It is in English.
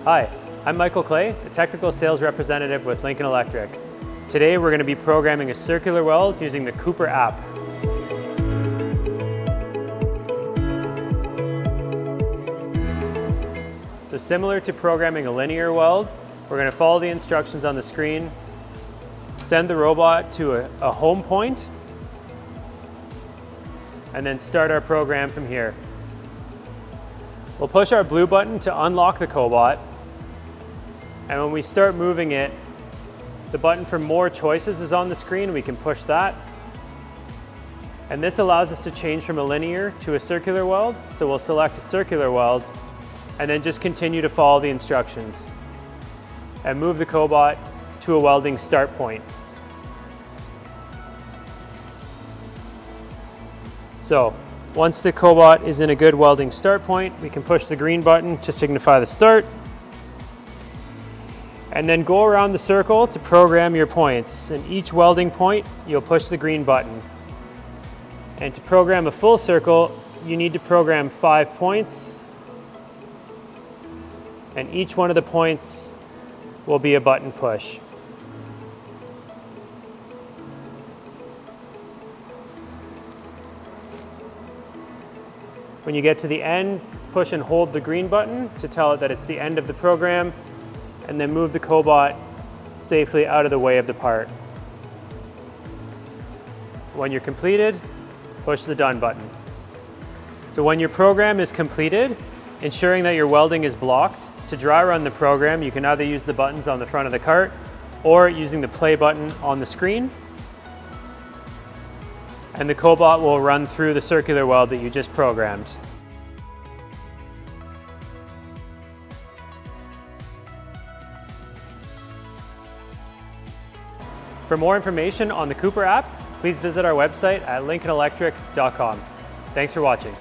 Hi, I'm Michael Clay, a technical sales representative with Lincoln Electric. Today we're going to be programming a circular weld using the Cooper app. So similar to programming a linear weld, we're going to follow the instructions on the screen, send the robot to a home point, and then start our program from here. We'll push our blue button to unlock the cobot, and when we start moving it, the button for more choices is on the screen. We can push that. And this allows us to change from a linear to a circular weld. So we'll select a circular weld and then just continue to follow the instructions and move the cobot to a welding start point. So once the cobot is in a good welding start point, we can push the green button to signify the start, and then go around the circle to program your points. In each welding point, you'll push the green button. And to program a full circle, you need to program 5 points, and each one of the points will be a button push. When you get to the end, push and hold the green button to tell it that it's the end of the program, and then move the cobot safely out of the way of the part. When you're completed, push the done button. So when your program is completed, ensuring that your welding is blocked, to dry run the program, you can either use the buttons on the front of the cart or using the play button on the screen. And the cobot will run through the circular weld that you just programmed. For more information on the Cooper app, please visit our website at lincolnelectric.com. Thanks for watching.